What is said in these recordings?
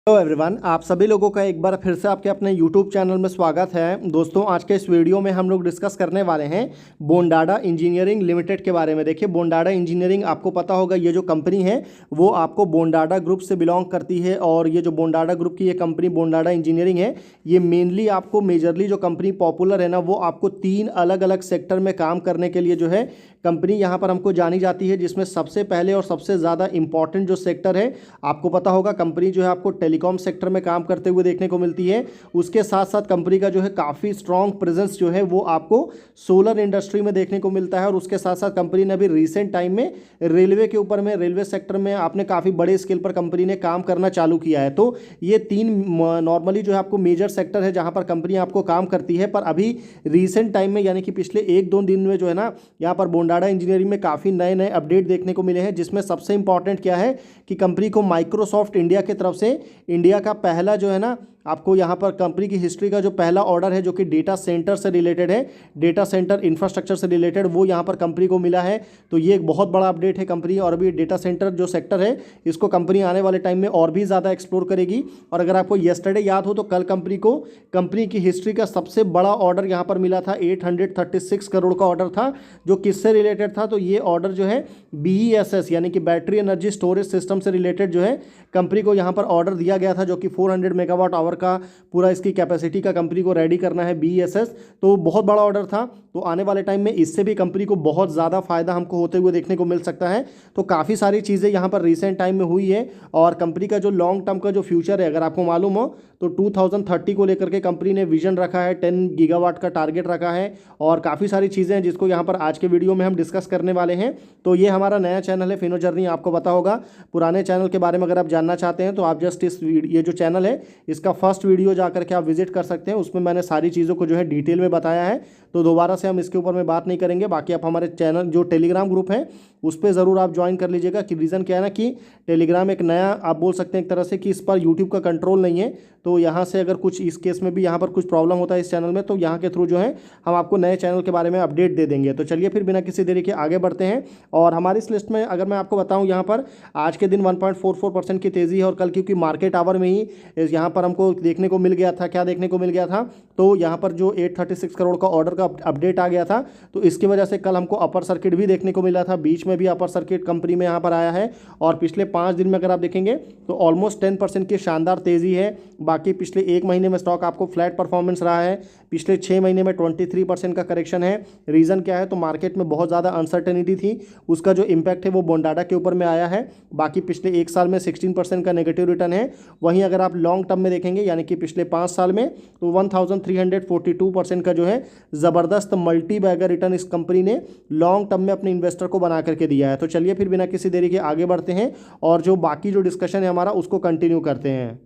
Hello everyone, आप सभी लोगों का एक बार फिर से आपके अपने यूट्यूब चैनल में स्वागत है। दोस्तों, आज के इस वीडियो में हम लोग डिस्कस करने वाले हैं बोंडाडा इंजीनियरिंग लिमिटेड के बारे में। देखिए, बोंडाडा इंजीनियरिंग आपको पता होगा, ये जो कंपनी है वो आपको बोंडाडा ग्रुप से बिलोंग करती है। और ये जो बोंडाडा ग्रुप की ये कंपनी बोंडाडा इंजीनियरिंग है, ये मेनली आपको मेजरली जो कंपनी पॉपुलर है ना, वो आपको 3 अलग अलग सेक्टर में काम करने के लिए जो है कंपनी यहाँ पर हमको जानी जाती है। जिसमें सबसे पहले और सबसे ज़्यादा इंपॉर्टेंट जो सेक्टर है, आपको पता होगा, कंपनी जो है आपको टेलीकॉम सेक्टर में काम करते हुए देखने को मिलती है। उसके साथ साथ कंपनी का जो है काफ़ी स्ट्रॉन्ग प्रेजेंस जो है वो आपको सोलर इंडस्ट्री में देखने को मिलता है। और उसके साथ साथ कंपनी ने अभी रिसेंट टाइम में रेलवे के ऊपर में, रेलवे सेक्टर में आपने काफ़ी बड़े स्केल पर कंपनी ने काम करना चालू किया है। तो ये 3 नॉर्मली जो है आपको मेजर सेक्टर है जहाँ पर कंपनी आपको काम करती है। पर अभी रिसेंट टाइम में, यानी कि पिछले 1-2 दिन में जो है ना, यहाँ पर बोंडाडा इंजीनियरिंग में काफ़ी नए नए अपडेट देखने को मिले हैं। जिसमें सबसे इंपॉर्टेंट क्या है कि कंपनी को माइक्रोसॉफ्ट इंडिया की तरफ से इंडिया का पहला जो है ना, आपको यहाँ पर कंपनी की हिस्ट्री का जो पहला ऑर्डर है जो कि डेटा सेंटर से रिलेटेड है, डेटा सेंटर इंफ्रास्ट्रक्चर से रिलेटेड, वो यहाँ पर कंपनी को मिला है। तो ये एक बहुत बड़ा अपडेट है कंपनी। और अभी डेटा सेंटर जो सेक्टर है, इसको कंपनी आने वाले टाइम में और भी ज़्यादा एक्सप्लोर करेगी। और अगर आपको येस्टरडे याद हो तो कल कंपनी को कंपनी की हिस्ट्री का सबसे बड़ा ऑर्डर यहाँ पर मिला था। 836 करोड़ का ऑर्डर था, जो किससे रिलेटेड था, तो ये ऑर्डर जो है BESS यानी कि बैटरी एनर्जी स्टोरेज सिस्टम से रिलेटेड जो है कंपनी को यहाँ पर ऑर्डर दिया गया था, जो कि 400 मेगावाट आवर का पूरा इसकी कैपेसिटी का कंपनी को रेडी करना है BESS। तो बहुत बड़ा ऑर्डर था। तो आने वाले टाइम में इससे भी कंपनी को बहुत ज़्यादा फायदा हमको होते हुए देखने को मिल सकता है। तो काफ़ी सारी चीज़ें यहाँ पर रिसेंट टाइम में हुई है। और कंपनी का जो लॉन्ग टर्म का जो फ्यूचर है, अगर आपको मालूम हो तो 2030 को लेकर के कंपनी ने विजन रखा है, 10 गीगावाट का टारगेट रखा है। और काफ़ी सारी चीज़ें हैं जिसको यहाँ पर आज के वीडियो में हम डिस्कस करने वाले हैं। तो ये हमारा नया चैनल है फिनो जर्नी, आपको पता होगा। पुराने चैनल के बारे में अगर आप जानना चाहते हैं तो आप जस्ट ये जो चैनल है इसका फर्स्ट वीडियो जाकर के आप विजिट कर सकते हैं। उसमें मैंने सारी चीज़ों को जो है डिटेल में बताया है। तो दोबारा से हम इसके ऊपर में बात नहीं करेंगे। बाकी आप हमारे चैनल जो टेलीग्राम ग्रुप है उस पर ज़रूर आप ज्वाइन कर लीजिएगा। कि रीज़न क्या है ना, कि टेलीग्राम एक नया, आप बोल सकते हैं एक तरह से, कि इस पर यूट्यूब का कंट्रोल नहीं है। तो यहाँ से अगर कुछ इस केस में भी यहाँ पर कुछ प्रॉब्लम होता है इस चैनल में, तो यहाँ के थ्रू जो है हम आपको नए चैनल के बारे में अपडेट दे देंगे। तो चलिए फिर बिना किसी देरी के आगे बढ़ते हैं। और हमारी इस लिस्ट में अगर मैं आपको बताऊँ, यहाँ पर आज के दिन 1.44% की तेज़ी है। और कल क्योंकि मार्केट आवर में ही यहाँ पर हमको देखने को मिल गया था, क्या देखने को मिल गया था, तो यहाँ पर जो 836 करोड़ का ऑर्डर का अपडेट आ गया था, तो इसकी वजह से कल हमको अपर सर्किट भी देखने को मिला था। बीच में भी अपर सर्किट कंपनी में यहाँ पर आया है। और पिछले 5 दिन में अगर आप देखेंगे तो ऑलमोस्ट 10% की शानदार तेज़ी है। बाकी पिछले 1 महीने में स्टॉक आपको फ्लैट परफॉर्मेंस रहा है। पिछले 6 महीने में 23% का करेक्शन है। रीज़न क्या है, तो मार्केट में बहुत ज़्यादा अनसर्टेनिटी थी, उसका जो इम्पैक्ट है वो बोंडाडा के ऊपर में आया है। बाकी पिछले 1 साल में 16% का नेगेटिव रिटर्न है। वहीं अगर आप लॉन्ग टर्म में देखेंगे, यानी कि पिछले 5 साल में, तो 1342% का जो है ज़बरदस्त मल्टी बैगर रिटर्न इस कंपनी ने लॉन्ग टर्म में अपने इन्वेस्टर को बना करके दिया है। तो चलिए फिर बिना किसी देरी के आगे बढ़ते हैं और जो बाकी जो डिस्कशन है हमारा उसको कंटिन्यू करते हैं।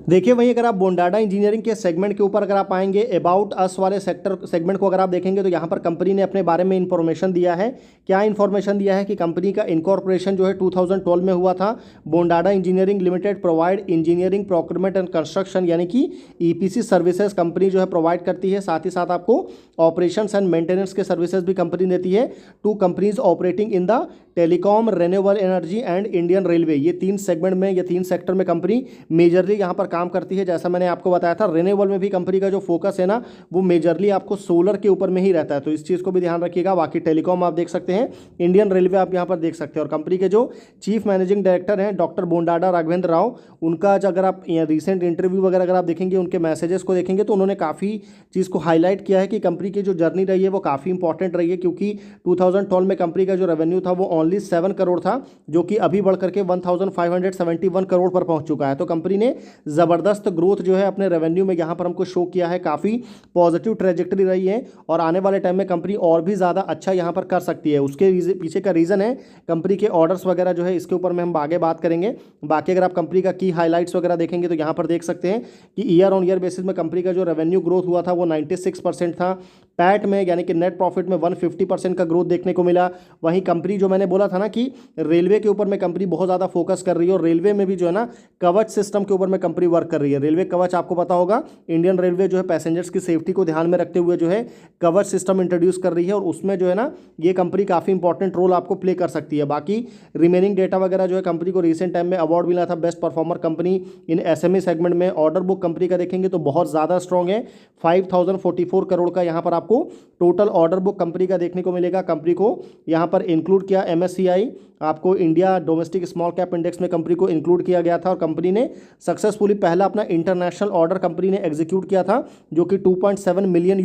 देखिए, वहीं अगर आप बोंडाडा इंजीनियरिंग के सेगमेंट के ऊपर अगर आप आएंगे, अबाउट अस वाले सेगमेंट को अगर आप देखेंगे, तो यहाँ पर कंपनी ने अपने बारे में इंफॉर्मेशन दिया है। क्या इंफॉर्मेशन दिया है कि कंपनी का इनकॉर्पोरेशन जो है 2012 में हुआ था। Bondada engineering limited provide engineering procurement and construction, यानी कि EPC सर्विसेज कंपनी जो है प्रोवाइड करती है। साथ ही साथ आपको ऑपरेशंस एंड मेंटेनेंस के सर्विसेज भी कंपनी देती है to companies operating in the telecom, renewable energy and Indian railway. ये 3 सेगमेंट में, ये 3 सेक्टर में कंपनी मेजरली यहाँ पर काम करती है। जैसा मैंने आपको बताया था, रिन्यूएबल में भी कंपनी का जो फोकस है ना, वो मेजरली आपको सोलर के ऊपर में ही रहता है। तो इस चीज़ को भी ध्यान रखिएगा। बाकी टेलीकॉम आप देख सकते हैं, इंडियन रेलवे आप यहाँ पर देख सकते हैं। और कंपनी के जो चीफ मैनेजिंग डायरेक्टर हैं डॉक्टर बोंडाडा राघवेंद्र राव, उनका अगर आप रिसेंट इंटरव्यू वगैरह अगर आप देखेंगे, उनके मैसेजेस को देखेंगे, तो उन्होंने काफ़ी चीज़ को हाईलाइट किया है कि कंपनी की जो जर्नी रही है वो काफ़ी इंपॉर्टेंट रही है। क्योंकि 2012 में कंपनी का जो रेवेन्यू था वो ओनली 7 करोड़ था, जो कि अभी बढ़ करके 1571 करोड़ पर पहुंच चुका है। तो कंपनी ने ज़बरदस्त ग्रोथ जो है अपने रेवेन्यू में यहाँ पर हमको शो किया है। काफ़ी पॉजिटिव ट्रेजेक्टरी रही है। और आने वाले टाइम में कंपनी और भी ज़्यादा अच्छा यहाँ पर कर सकती है। उसके पीछे का रीज़न है कंपनी के ऑर्डर्स वगैरह जो है, इसके ऊपर में हम आगे बात करेंगे। बाकी अगर आप कंपनी का की हाईलाइट्स वगैरह देखेंगे, तो यहाँ पर देख सकते हैं कि ईयर ऑन ईयर बेसिस में कंपनी का जो रेवेन्यू ग्रोथ हुआ था वो 96% था। पैट में यानी कि नेट प्रॉफिट में 150% का ग्रोथ देखने को मिला। वहीं कंपनी जो मैंने बोला था ना कि रेलवे के ऊपर में कंपनी बहुत ज़्यादा फोकस कर रही है और रेलवे में भी जो है ना कवच सिस्टम के ऊपर में कंपनी वर्क कर रही है। रेलवे कवच आपको पता होगा, इंडियन रेलवे जो है पैसेंजर्स की सेफ्टी को ध्यान में रखते हुए जो है कवच सिस्टम इंट्रोड्यूस कर रही है और उसमें जो है ना ये कंपनी काफ़ी इंपॉर्टेंट रोल आपको प्ले कर सकती है। बाकी रिमेनिंग डेटा वगैरह जो है कंपनी को रिसेंट टाइम में अवार्ड मिला था बेस्ट परफॉर्मर कंपनी इन एसएमई सेगमेंट में। ऑर्डर बुक कंपनी का देखेंगे तो बहुत ज़्यादा स्ट्रॉन्ग है, 5044 करोड़ का यहाँ पर आपको टोटल ऑर्डर बुक कंपनी का देखने को मिलेगा। कंपनी को यहाँ पर इंक्लूड किया MSCI, आपको India domestic small cap index में कंपनी को इंक्लूड किया गया था और कंपनी ने सक्सेसफुली पहला अपना इंटरनेशनल ऑर्डर कंपनी ने एग्जीक्यूट किया था जो कि $2.7 मिलियन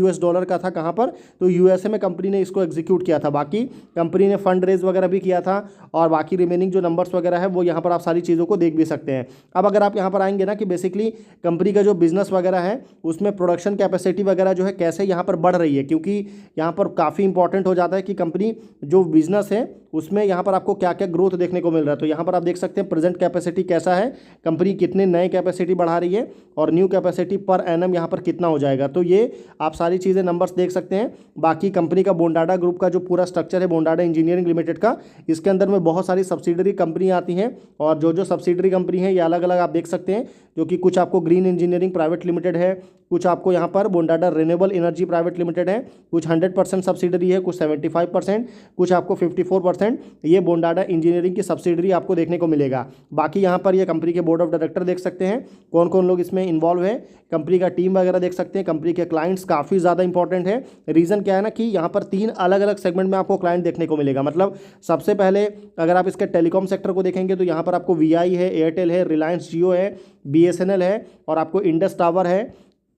का था। कहाँ पर? तो यूएसए में कंपनी ने इसको एग्जीक्यूट किया था। बाकी कंपनी ने फंड रेज वगैरह भी किया था और बाकी रिमेनिंग जो नंबर्स वगैरह है वो यहाँ पर आप सारी चीज़ों को देख भी सकते हैं। अब अगर आप यहाँ पर आएंगे ना कि बेसिकली कंपनी का जो बिजनेस वगैरह है उसमें प्रोडक्शन कैपेसिटी वगैरह जो है कैसे यहाँ पर बढ़ रही है, क्योंकि यहाँ पर काफ़ी इंपॉर्टेंट हो जाता है कि कंपनी जो बिजनेस है उसमें यहाँ पर आपको क्या क्या ग्रोथ देखने को मिल रहा है। तो यहाँ पर आप देख सकते हैं प्रेजेंट कैपेसिटी कैसा है, कंपनी कितने नए कैपेसिटी बढ़ा रही है और न्यू कैपेसिटी पर एनम यहाँ पर कितना हो जाएगा। तो ये आप सारी चीज़ें नंबर्स देख सकते हैं। बाकी कंपनी का बोंडाडा ग्रुप का जो पूरा स्ट्रक्चर है बोंडाडा इंजीनियरिंग लिमिटेड का, इसके अंदर में बहुत सारी सब्सिडरी कंपनी आती हैं और जो सब्सिडरी कंपनी है ये अलग अलग आप देख सकते हैं, जो कि कुछ आपको ग्रीन इंजीनियरिंग प्राइवेट लिमिटेड है, कुछ आपको यहाँ पर Bondada renewable energy private limited है, कुछ 100% सब्सिडरी है, कुछ 75%, कुछ आपको 54%। ये बोंडाडा इंजीनियरिंग की सब्सिडरी आपको देखने को मिलेगा। बाकी यहाँ पर ये कंपनी के बोर्ड ऑफ डायरेक्टर देख सकते हैं कौन कौन लोग इसमें इन्वॉल्व है, कंपनी का टीम वगैरह देख सकते हैं। कंपनी के क्लाइंट्स काफ़ी ज़्यादा इंपॉर्टेंट है। रीज़न क्या है ना कि यहाँ पर 3 अलग अलग सेगमेंट में आपको क्लाइंट देखने को मिलेगा। मतलब सबसे पहले अगर आप इसके टेलीकॉम सेक्टर को देखेंगे तो यहाँ पर आपको VI है, एयरटेल है, रिलायंस जियो है, BSNL है और आपको इंडस टावर है,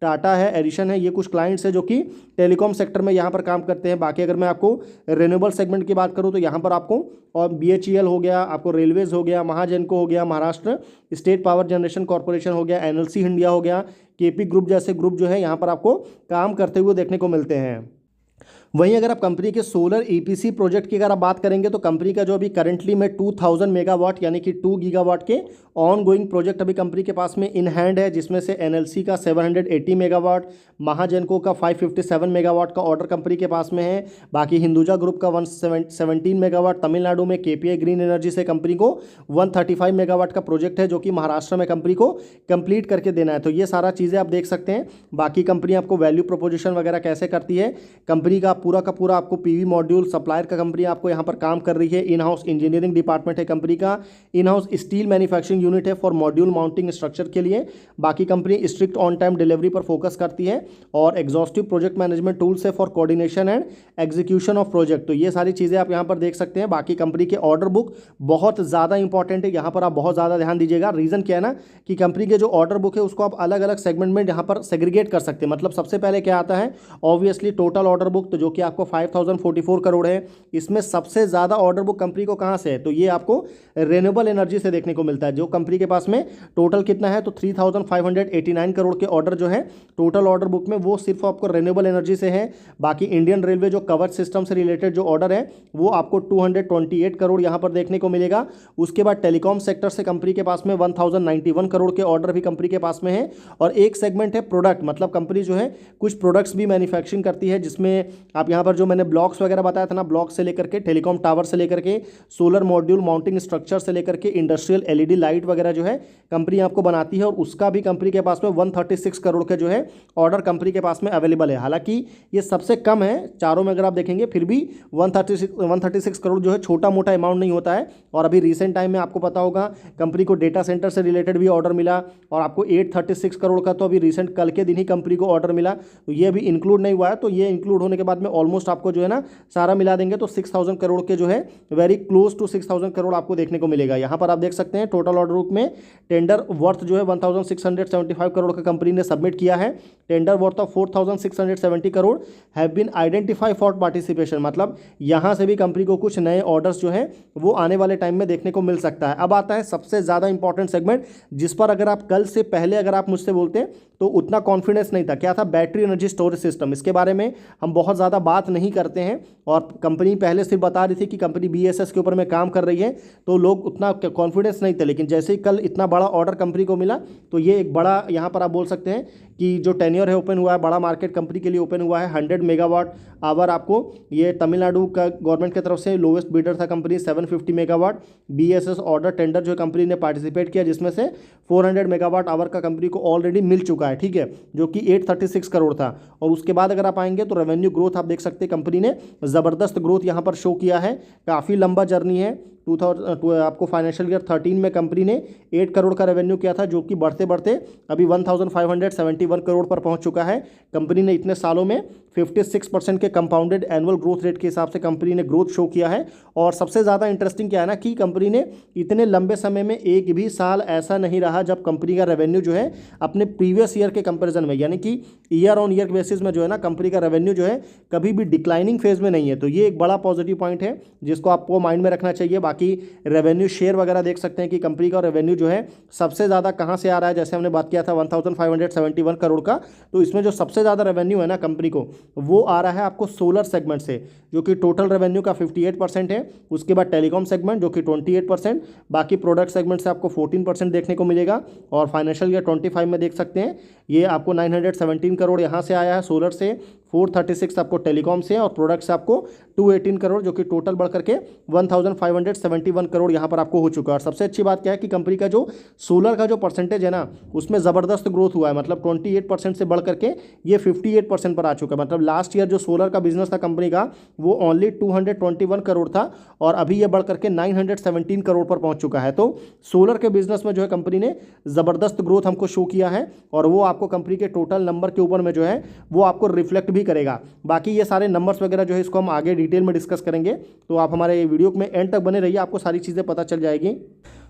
टाटा है, एडिशन है। ये कुछ क्लाइंट्स है जो कि टेलीकॉम सेक्टर में यहाँ पर काम करते हैं। बाकी अगर मैं आपको रिन्यूएबल सेगमेंट की बात करूँ तो यहाँ पर आपको और BHEL हो गया, आपको रेलवेज हो गया, महाजेनको हो गया, Maharashtra state power generation corporation हो गया, NLC इंडिया हो गया, KP ग्रुप जैसे ग्रुप जो है यहाँ पर आपको काम करते हुए देखने को मिलते हैं। वहीं अगर आप कंपनी के सोलर EPC प्रोजेक्ट की अगर आप बात करेंगे तो कंपनी का जो अभी करंटली में 2000 मेगावाट यानी कि 2 गीगावाट के ऑन गोइंग प्रोजेक्ट अभी कंपनी के पास में इन हैंड है, जिसमें से NLC का 780 मेगावाट, महाजेनको का 557 मेगावाट का ऑर्डर कंपनी के पास में है। बाकी हिंदुजा ग्रुप का 117 मेगावाट, तमिलनाडु में KPI ग्रीन एनर्जी से कंपनी को 135 मेगावाट का प्रोजेक्ट है जो कि महाराष्ट्र में कंपनी को कंप्लीट करके देना है। तो ये सारा चीज़ें आप देख सकते हैं। बाकी कंपनी आपको वैल्यू प्रोपोजिशन वगैरह कैसे करती है, कंपनी का पूरा आपको PV मॉड्यूल सप्लायर का कंपनी आपको यहाँ पर काम कर रही है। इन हाउस इंजीनियरिंग डिपार्टमेंट है कंपनी का, in house steel manufacturing unit है फॉर मॉड्यूल माउंटिंग स्ट्रक्चर के लिए। बाकी company strict on time delivery पर फोकस करती है और एग्जॉस्टिव प्रोजेक्ट मैनेजमेंट टूल्स है for coordination and execution of project. तो ये सारी चीज़ें आप यहाँ पर देख सकते हैं। बाकी कंपनी के ऑर्डर बुक बहुत ज़्यादा इंपॉर्टेंट है, यहाँ पर आप बहुत ज़्यादा ध्यान दीजिएगा। रीज़न क्या है ना कि कंपनी के जो ऑर्डर बुक है उसको आप अलग अलग सेगमेंट में यहाँ पर सेग्रीगेट कर सकते हैं। मतलब सबसे पहले क्या आता है, ऑब्वियसली टोटल ऑर्डर बुक, तो जो कि आपको 5044 करोड़ है। इसमें सबसे ज़्यादा ऑर्डर बुक कंपनी को कहाँ से है, तो ये आपको रिन्यूएबल एनर्जी से देखने को मिलता है। जो कंपनी के पास में टोटल कितना है, तो 3589 करोड़ के ऑर्डर जो है टोटल ऑर्डर बुक में वो सिर्फ आपको रिन्यूएबल एनर्जी से है। बाकी इंडियन रेलवे जो कवच सिस्टम से रिलेटेड जो ऑर्डर है वो आपको 228 करोड़ यहाँ पर देखने को मिलेगा। उसके बाद टेलीकॉम सेक्टर से कंपनी के पास में 1091 करोड़ के ऑर्डर भी कंपनी के पास में है। और एक सेगमेंट है प्रोडक्ट, मतलब कंपनी जो है कुछ प्रोडक्ट्स भी मैन्युफैक्चरिंग करती है, जिसमें आप यहाँ पर जो मैंने ब्लॉक्स वगैरह बताया था ना, ब्लॉक से लेकर के टेलीकॉम टावर से लेकर के सोलर मॉड्यूल माउंटिंग स्ट्रक्चर से लेकर के इंडस्ट्रियल LED लाइट वगैरह जो है कंपनी आपको बनाती है। और उसका भी कंपनी के पास में 136 करोड़ के जो है ऑर्डर कंपनी के पास में अवेलेबल है। हालांकि ये सबसे कम है चारों में अगर आप देखेंगे, फिर भी 136 करोड़ जो है छोटा मोटा अमाउंट नहीं होता है। और अभी रिसेंट टाइम में आपको पता होगा कंपनी को डेटा सेंटर से रिलेटेड भी ऑर्डर मिला और आपको 836 करोड़ का तो अभी रिसेंट कल के दिन ही कंपनी को ऑर्डर मिला। तो ये अभी इंक्लूड नहीं हुआ है, तो ये इंक्लूड होने के बाद में ऑलमोस्ट आपको जो है ना सारा मिला देंगे तो 6000 करोड़ के जो है वेरी क्लोज टू 6000 करोड़ आपको देखने को मिलेगा। यहाँ पर आप देख सकते हैं टोटल ऑर्डर बुक में टेंडर वर्थ जो है 1675 करोड़ का कंपनी ने सबमिट किया है। Tender worth of 4670 crore have been identify for participation. मतलब यहाँ से भी कंपनी को कुछ नए ऑर्डर्स जो है वो आने वाले टाइम में देखने को मिल सकता है। अब आता है सबसे ज़्यादा इंपॉर्टेंट सेगमेंट, जिस पर अगर आप कल से पहले अगर आप मुझसे बोलते तो उतना कॉन्फिडेंस नहीं था। क्या था? Battery energy storage system. इसके बारे में हम बहुत ज़्यादा बात नहीं करते हैं, और कंपनी पहले सिर्फ बता रही थी कि कंपनी BESS के ऊपर में काम कर रही है, तो लोग उतना कॉन्फिडेंस नहीं थे। लेकिन जैसे ही कल इतना बड़ा ऑर्डर कंपनी को मिला, तो ये एक बड़ा यहाँ पर आप बोल सकते हैं कि जो टेन्योर है ओपन हुआ है, बड़ा मार्केट कंपनी के लिए ओपन हुआ है। 100 मेगावाट आवर आपको ये तमिलनाडु का गवर्नमेंट की तरफ से लोवेस्ट बिडर था company, 750 megawatt BESS order tender जो कंपनी ने पार्टिसिपेट किया, जिसमें से 400 मेगावाट आवर का कंपनी को ऑलरेडी मिल चुका है, ठीक है, जो कि 836 करोड़ था। और उसके बाद अगर आप आएंगे तो रेवेन्यू ग्रोथ आप देख सकते हैं, कंपनी ने ज़बरदस्त ग्रोथ यहाँ पर शो किया है। काफ़ी लंबा जर्नी है। आपको फाइनेंशियल ईयर 13 में कंपनी ने 8 करोड़ का रेवेन्यू किया था, जो कि बढ़ते बढ़ते अभी 1571 करोड़ पर पहुंच चुका है। कंपनी ने इतने सालों में 56% के कंपाउंडेड एनुअल ग्रोथ रेट के हिसाब से कंपनी ने ग्रोथ शो किया है। और सबसे ज़्यादा इंटरेस्टिंग क्या है ना, कि कंपनी ने इतने लंबे समय में एक भी साल ऐसा नहीं रहा जब कंपनी का रेवेन्यू जो है अपने प्रीवियस ईयर के कंपेरिजन में, यानी कि ईयर ऑन ईयर बेसिस में जो है ना, कंपनी का रेवेन्यू जो है कभी भी डिक्लाइनिंग फेज में नहीं है। तो ये एक बड़ा पॉजिटिव पॉइंट है जिसको आपको माइंड में रखना चाहिए। बाकी रेवेन्यू शेयर वगैरह देख सकते हैं कि कंपनी का रेवेन्यू जो है सबसे ज़्यादा कहाँ से आ रहा है। जैसे हमने बात किया था 1571 करोड़ का, तो इसमें जो सबसे ज़्यादा रेवेन्यू है ना कंपनी को, वो आ रहा है आपको सोलर सेगमेंट से, जो कि टोटल रेवेन्यू का 58% है। उसके बाद टेलीकॉम सेगमेंट जो कि 28%, बाकी प्रोडक्ट सेगमेंट से आपको 14% देखने को मिलेगा। और फाइनेंशियल ईयर 25 में देख सकते हैं ये आपको 917 करोड़ यहाँ से आया है सोलर से, 436 आपको टेलीकॉम से, और प्रोडक्ट से आपको 218 करोड़, जो कि टोटल बढ़ करके 1571 करोड़ यहाँ पर आपको हो चुका है। और सबसे अच्छी बात क्या है कि कंपनी का जो सोलर का जो परसेंटेज है ना, उसमें ज़बरदस्त ग्रोथ हुआ है। मतलब 28% से बढ़ करके ये 58% पर आ चुका है। मतलब लास्ट ईयर जो सोलर का बिजनेस था कंपनी का, वो ओनली 221 करोड़ था, और अभी ये बढ़ करके 917 करोड़ पर पहुँच चुका है। तो सोलर के बिजनेस में जो है कंपनी ने ज़बरदस्त ग्रोथ हमको शो किया है, और वो आपको कंपनी के टोटल नंबर के ऊपर में जो है वो आपको रिफ्लेक्ट भी करेगा। बाकी ये सारे नंबर्स वगैरह जो है इसको हम आगे डिटेल में डिस्कस करेंगे, तो आप हमारे वीडियो में एंड तक बने रहिए, आपको सारी चीज़ें पता चल जाएगी।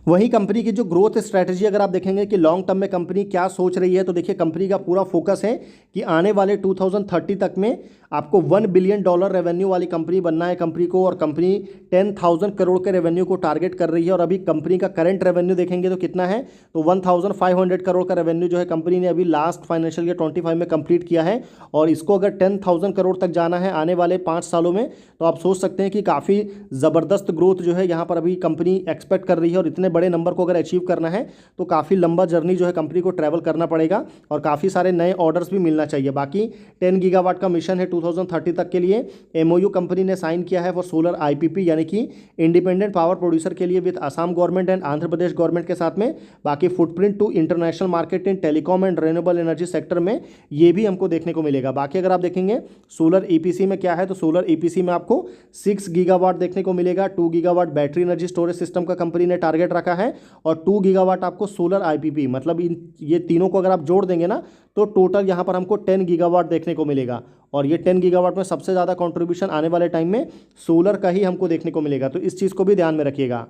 वहीं कंपनी की जो ग्रोथ स्ट्रैटेजी अगर आप देखेंगे कि लॉन्ग टर्म में कंपनी क्या सोच रही है, तो देखिए कंपनी का पूरा फोकस है कि आने वाले 2030 तक में आपको $1 बिलियन रेवेन्यू वाली कंपनी बनना है कंपनी को। और कंपनी 10,000 करोड़ के रेवेन्यू को टारगेट कर रही है। और अभी कंपनी का करंट रेवेन्यू देखेंगे तो कितना है, तो 1,500 करोड़ का रेवेन्यू जो है कंपनी ने अभी लास्ट फाइनेंशियल ईयर 25 में कंप्लीट किया है। और इसको अगर 10,000 करोड़ तक जाना है आने वाले 5 सालों में, तो आप सोच सकते हैं कि काफ़ी ज़बरदस्त ग्रोथ जो है यहाँ पर अभी कंपनी एक्सपेक्ट कर रही है। और इतने बड़े नंबर को अगर अचीव करना है तो काफ़ी लंबा जर्नी जो है कंपनी को ट्रैवल करना पड़ेगा, और काफ़ी सारे नए ऑर्डर्स भी मिलना चाहिए। बाकी 10 गीगावाट का मिशन है 2030 तक के लिए। MOU कंपनी ने साइन किया है फॉर सोलर IPP, यानी कि इंडिपेंडेंट पावर प्रोड्यूसर के लिए, with Assam government and Andhra Pradesh government के साथ में। बाकी footprint to international market in telecom and renewable energy sector में ये भी हमको देखने को मिलेगा। बाकी अगर आप देखेंगे सोलर EPC में क्या है, तो सोलर EPC में आपको 6 गीगावाट देखने को मिलेगा। 2 gigawatt battery energy storage system का कंपनी ने टारगेट रखा है, और 2 गीगावाट आपको सोलर IPP, मतलब ये तीनों को अगर आप जोड़ देंगे ना, तो टोटल यहाँ पर हमको 10 गीगावाट देखने को मिलेगा। और ये 10 गीगावाट में सबसे ज़्यादा कंट्रीब्यूशन आने वाले टाइम में सोलर का ही हमको देखने को मिलेगा। तो इस चीज़ को भी ध्यान में रखिएगा।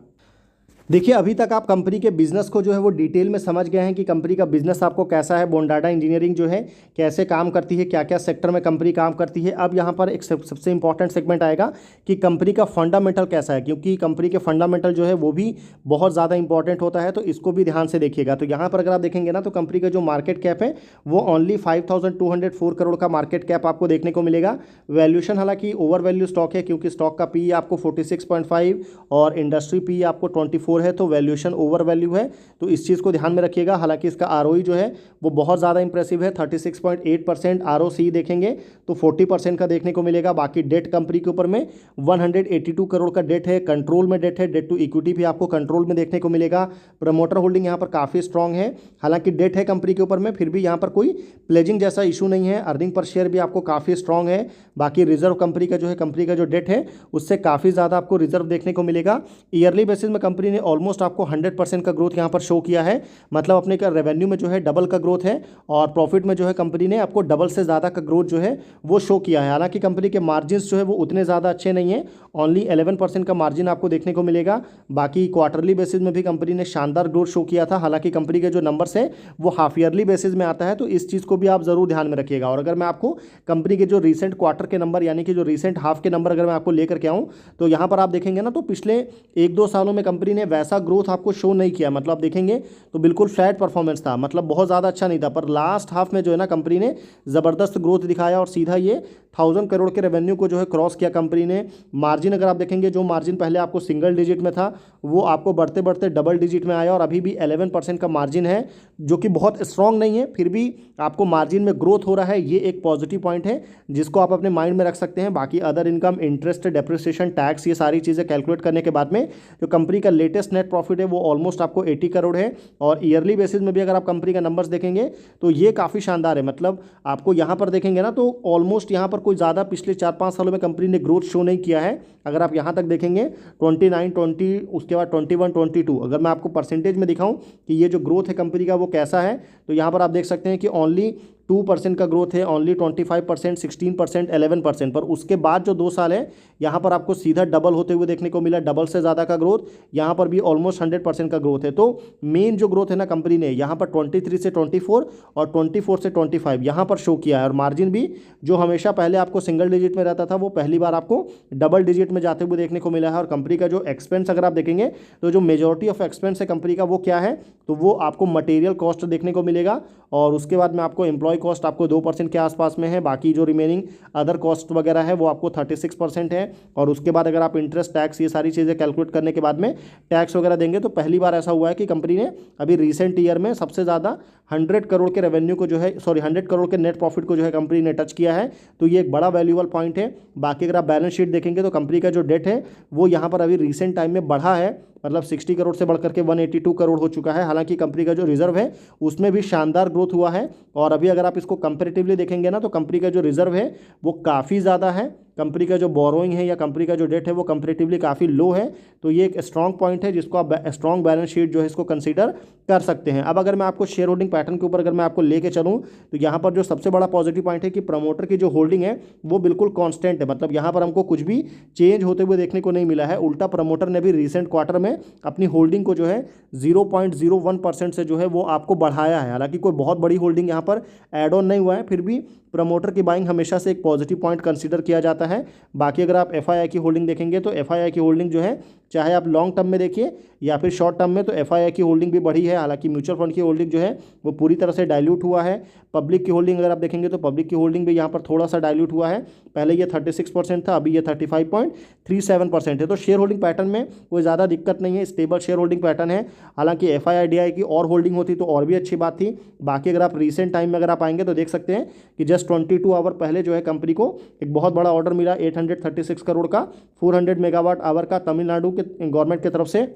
देखिए अभी तक आप कंपनी के बिजनेस को जो है वो डिटेल में समझ गए हैं कि कंपनी का बिजनेस आपको कैसा है, बोंडाटा इंजीनियरिंग जो है कैसे काम करती है, क्या क्या सेक्टर में कंपनी काम करती है। अब यहाँ पर एक सबसे इंपॉर्टेंट सेगमेंट आएगा कि कंपनी का फंडामेंटल कैसा है, क्योंकि कंपनी के फंडामेंटल जो है वो भी बहुत ज़्यादा इंपॉर्टेंट होता है, तो इसको भी ध्यान से देखिएगा। तो यहाँ पर अगर आप देखेंगे ना, तो कंपनी का जो मार्केट कैप है वो ओनली 5,204 करोड़ का मार्केट कैप आपको देखने को मिलेगा। वैल्यूशन हालांकि ओवर वैल्यू स्टॉक है, क्योंकि स्टॉक का PE आपको 46.5 और इंडस्ट्री PE आपको 24 है, तो वैल्यूएशन ओवर वैल्यू है। तो इस चीज़ को ध्यान में रखिएगा। हालांकि इसका ROE जो है वो बहुत ज़्यादा इंप्रेसिव है, 36.8%। ROC देखेंगे तो 40% का देखने को मिलेगा। बाकी डेट कंपनी के ऊपर में 182 करोड़ का डेट है, कंट्रोल में डेट है, डेट टू इक्विटी भी आपको कंट्रोल में देखने को मिलेगा। प्रमोटर होल्डिंग यहाँ पर काफ़ी स्ट्रांग है, हालांकि डेट है कंपनी के ऊपर में, फिर भी यहाँ पर कोई प्लेजिंग जैसा इशू नहीं है। अर्निंग पर शेयर भी आपको काफ़ी स्ट्रांग है। बाकी रिजर्व कंपनी का जो है, कंपनी का जो डेट है उससे काफ़ी ज़्यादा आपको रिजर्व देखने को मिलेगा। ईयरली बेसिस में कंपनी ने ऑलमोस्ट आपको 100% का ग्रोथ यहाँ पर शो किया है, मतलब अपने का रेवेन्यू में जो है डबल का ग्रोथ है, और प्रॉफिट में जो है कंपनी ने आपको डबल से ज़्यादा का ग्रोथ जो है वो शो किया है। हालांकि कंपनी के मार्जिन्स जो है वो उतने ज़्यादा अच्छे नहीं हैं, ओनली 11% का मार्जिन आपको देखने को मिलेगा। बाकी क्वार्टरली बेसिस में भी कंपनी ने शानदार ग्रोथ शो किया था। हालांकि कंपनी के जो नंबर्स है वो हाफ ईयरली बेसिस में आता है, तो इस चीज़ को भी आप ज़रूर ध्यान में रखिएगा। और अगर मैं आपको कंपनी के जो रिसेंट क्वार्टर के नंबर यानी कि जो रिसेंट हाफ के नंबर अगर मैं आपको लेकर के आऊँ, तो यहाँ पर आप देखेंगे ना, तो पिछले 1-2 सालों में कंपनी ने वैसा ग्रोथ आपको शो नहीं किया। मतलब आप देखेंगे तो बिल्कुल फ्लैट परफॉर्मेंस था, मतलब बहुत ज़्यादा अच्छा नहीं था। पर लास्ट हाफ में जो है ना, कंपनी ने ज़बरदस्त ग्रोथ दिखाया और सीधा ये 1000 करोड़ के रेवेन्यू को जो है क्रॉस किया कंपनी ने। मार्जिन अगर आप देखेंगे, जो मार्जिन पहले आपको सिंगल डिजिट में था वो आपको बढ़ते बढ़ते डबल डिजिट में आया और अभी भी 11% का मार्जिन है, जो कि बहुत स्ट्रांग नहीं है, फिर भी आपको मार्जिन में ग्रोथ हो रहा है। ये एक पॉजिटिव पॉइंट है जिसको आप अपने माइंड में रख सकते हैं। बाकी other income, interest, depreciation, tax, ये सारी चीज़ें कैलकुलेट करने के बाद में जो कंपनी का लेटेस्ट नेट प्रॉफिट है वो ऑलमोस्ट आपको 80 करोड़ है। और ईयरली बेसिस में भी अगर आप कंपनी का नंबर्स देखेंगे तो ये काफ़ी शानदार है। मतलब आपको यहाँ पर देखेंगे ना, तो ऑलमोस्ट यहाँ पर कोई ज़्यादा पिछले 4-5 सालों में कंपनी ने ग्रोथ शो नहीं किया है। अगर आप यहाँ तक देखेंगे 29, 20, उसके बाद 21, 22, अगर मैं आपको परसेंटेज में दिखाऊं कि ये जो ग्रोथ है कंपनी का वो कैसा है, तो यहाँ पर आप देख सकते हैं कि ओनली 2% का ग्रोथ है, ओनली 25%, 16%, 11%। पर उसके बाद जो 2 साल है यहाँ पर आपको सीधा डबल होते हुए देखने को मिला, डबल से ज़्यादा का ग्रोथ। यहाँ पर भी ऑलमोस्ट 100% का ग्रोथ है। तो मेन जो ग्रोथ है ना कंपनी ने यहाँ पर 23 से 24 और 24 से 25 यहाँ पर शो किया है। और मार्जिन भी जो हमेशा पहले आपको सिंगल डिजिट में रहता था वो पहली बार आपको डबल डिजिट में जाते हुए देखने को मिला है। और कंपनी का जो एक्सपेंस अगर आप देखेंगे तो जो मेजॉरिटी ऑफ एक्सपेंस है कंपनी का वो क्या है, तो वो आपको मटेरियल कॉस्ट देखने को मिलेगा। और उसके बाद में आपको एम्प्लॉय कॉस्ट आपको 2% के आसपास में है। बाकी जो रिमेनिंग अदर कॉस्ट वगैरह है वो आपको 36% है। और उसके बाद अगर आप इंटरेस्ट, टैक्स, ये सारी चीज़ें कैलकुलेट करने के बाद में टैक्स वगैरह देंगे तो पहली बार ऐसा हुआ है कि कंपनी ने अभी रिसेंट ईयर में सबसे ज़्यादा 100 करोड़ के रेवेन्यू को जो है, 100 करोड़ के नेट प्रॉफिट को जो है कंपनी ने टच किया है। तो ये एक बड़ा वैल्यूएबल पॉइंट है। बाकी अगर आप बैलेंस शीट देखेंगे तो कंपनी का जो डेट है वो यहाँ पर अभी रिसेंट टाइम में बढ़ा है, मतलब 60 करोड़ से बढ़कर के 182 करोड़ हो चुका है। हालांकि कंपनी का जो रिजर्व है उसमें भी शानदार ग्रोथ हुआ है। और अभी अगर आप इसको कंपेरेटिवली देखेंगे ना, तो कंपनी का जो रिजर्व है वो काफ़ी ज़्यादा है। कंपनी का जो बोरोइंग है या कंपनी का जो डेट है वो कंपेरेटिवली काफ़ी लो है। तो ये एक स्ट्रॉन्ग पॉइंट है जिसको आप स्ट्रॉन्ग बैलेंस शीट जो है इसको कंसीडर कर सकते हैं। अब अगर मैं आपको शेयर होल्डिंग पैटर्न के ऊपर अगर मैं आपको लेके चलूँ तो यहाँ पर जो सबसे बड़ा पॉजिटिव पॉइंट है कि प्रमोटर की जो होल्डिंग है वो बिल्कुल कांस्टेंट है। मतलब यहाँ पर हमको कुछ भी चेंज होते हुए देखने को नहीं मिला है। उल्टा प्रमोटर ने भी रिसेंट क्वार्टर में अपनी होल्डिंग को जो है 0.01% से जो है वो आपको बढ़ाया है। हालांकि कोई बहुत बड़ी होल्डिंग यहाँ पर एड ऑन नहीं हुआ है, फिर भी प्रमोटर की बाइंग हमेशा से एक पॉजिटिव पॉइंट कंसीडर किया जाता है। बाकी अगर आप एफआईआई की होल्डिंग देखेंगे तो एफआईआई की होल्डिंग जो है, चाहे आप लॉन्ग टर्म में देखिए या फिर शॉर्ट टर्म में, तो एफआईआई की होल्डिंग भी बढ़ी है। हालांकि म्यूचुअल फंड की होल्डिंग जो है वो पूरी तरह से डाइल्यूट हुआ है। पब्लिक की होल्डिंग अगर आप देखेंगे तो पब्लिक की होल्डिंग भी यहाँ पर थोड़ा सा डाइल्यूट हुआ है। पहले ये 36% था, अभी ये 35.37% है। तो शेयर होल्डिंग पैटर्न में कोई ज़्यादा दिक्कत नहीं है, स्टेबल शेयर होल्डिंग पैटर्न है। हालांकि एफआईआई की और होल्डिंग होती तो और भी अच्छी बात थी। बाकी अगर आप रिसेंट टाइम में अगर आप आएंगे तो देख सकते हैं कि जस्ट 22 आवर पहले जो है कंपनी को एक बहुत बड़ा ऑर्डर मिला 836 करोड़ का, 400 मेगावाट आवर का, तमिलनाडु के गवर्नमेंट की तरफ से।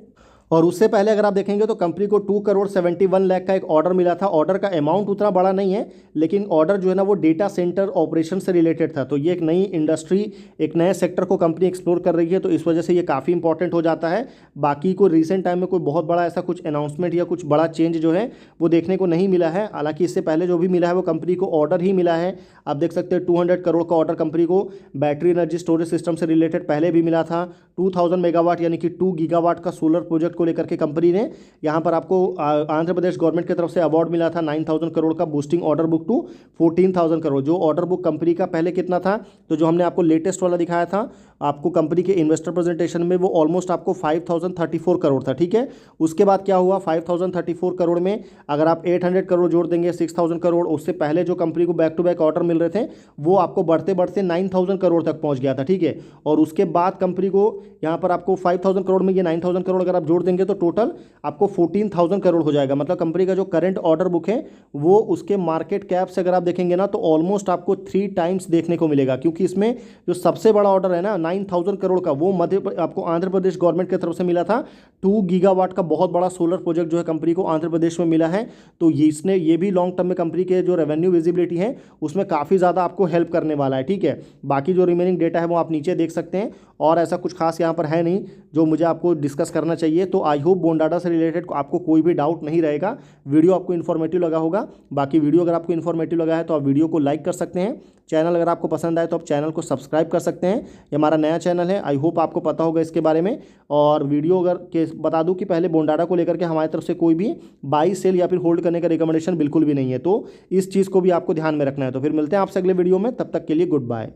और उससे पहले अगर आप देखेंगे तो कंपनी को 2,71,00,000 का एक ऑर्डर मिला था। ऑर्डर का अमाउंट उतना बड़ा नहीं है, लेकिन ऑर्डर जो है ना वो डेटा सेंटर ऑपरेशन से रिलेटेड था। तो ये एक नई इंडस्ट्री, एक नए सेक्टर को कंपनी एक्सप्लोर कर रही है, तो इस वजह से ये काफ़ी इंपॉर्टेंट हो जाता है। बाकी कोई रिसेंट टाइम में कोई बहुत बड़ा ऐसा कुछ अनाउंसमेंट या कुछ बड़ा चेंज जो है वो देखने को नहीं मिला है। हालांकि इससे पहले जो भी मिला है वो कंपनी को ऑर्डर ही मिला है। आप देख सकते हैं 200 करोड़ का ऑर्डर कंपनी को बैटरी एनर्जी स्टोरेज सिस्टम से रिलेटेड पहले भी मिला था। 2000 मेगावाट यानी कि 2 गीगावाट का सोलर प्रोजेक्ट को लेकर के कंपनी ने यहाँ पर आपको आंध्र प्रदेश गवर्नमेंट की तरफ से अवार्ड मिला था 9000 करोड़ का, boosting order book to 14000 crore. जो ऑर्डर बुक कंपनी का पहले कितना था, तो जो हमने आपको लेटेस्ट वाला दिखाया था आपको कंपनी के इन्वेस्टर प्रेजेंटेशन में, वो ऑलमोस्ट आपको 5034 करोड़ था। ठीक है, उसके बाद क्या हुआ, 5034 करोड़ में अगर आप 800 करोड़ जोड़ देंगे 6000 करोड़, उससे पहले जो कंपनी को बैक टू बैक ऑर्डर मिल रहे थे वो आपको बढ़ते बढ़ते 9000 करोड़ तक पहुंच गया था। ठीक है, और उसके बाद कंपनी को यहाँ पर आपको 5000 करोड़ में ये 9000 करोड़ अगर आप जोड़ देंगे तो टोटल आपको 14000 करोड़ हो जाएगा। मतलब कंपनी का जो करंट ऑर्डर बुक है वो उसके मार्केट कैप से अगर आप देखेंगे ना तो ऑलमोस्ट आपको 3 टाइम्स देखने को मिलेगा। क्योंकि इसमें जो सबसे बड़ा ऑर्डर है ना 9000 करोड़ का, वो आपको आंध्र प्रदेश गवर्नमेंट की तरफ से मिला था। 2 गीगावाट का बहुत बड़ा सोलर प्रोजेक्ट जो है कंपनी को आंध्र प्रदेश में मिला है। तो ये भी लॉन्ग टर्म में कंपनी के जो रेवेन्यू विजिबिलिटी है उसमें काफ़ी ज़्यादा आपको हेल्प करने वाला है। ठीक है, बाकी जो रिमेनिंग डेटा है वो आप नीचे देख सकते हैं, और ऐसा कुछ खास यहाँ पर है नहीं जो मुझे आपको डिस्कस करना चाहिए। तो आई होप बोंडाटा से रिलेटेड आपको कोई भी डाउट नहीं रहेगा। वीडियो आपको इन्फॉर्मेटिव लगा होगा। बाकी वीडियो अगर आपको इन्फॉर्मेटिव लगा है तो आप वीडियो को लाइक कर सकते हैं। चैनल अगर आपको पसंद आए तो आप चैनल को सब्सक्राइब कर सकते हैं। ये हमारा हमारा नया चैनल है, आई होप आपको पता होगा इसके बारे में। और वीडियो अगर के बता दूं कि पहले बोंडाडा को लेकर के हमारी तरफ से कोई भी बाई सेल या फिर होल्ड करने का रिकमेंडेशन बिल्कुल भी नहीं है, तो इस चीज़ को भी आपको ध्यान में रखना है। तो फिर मिलते हैं आपसे अगले वीडियो में, तब तक के लिए गुड बाय।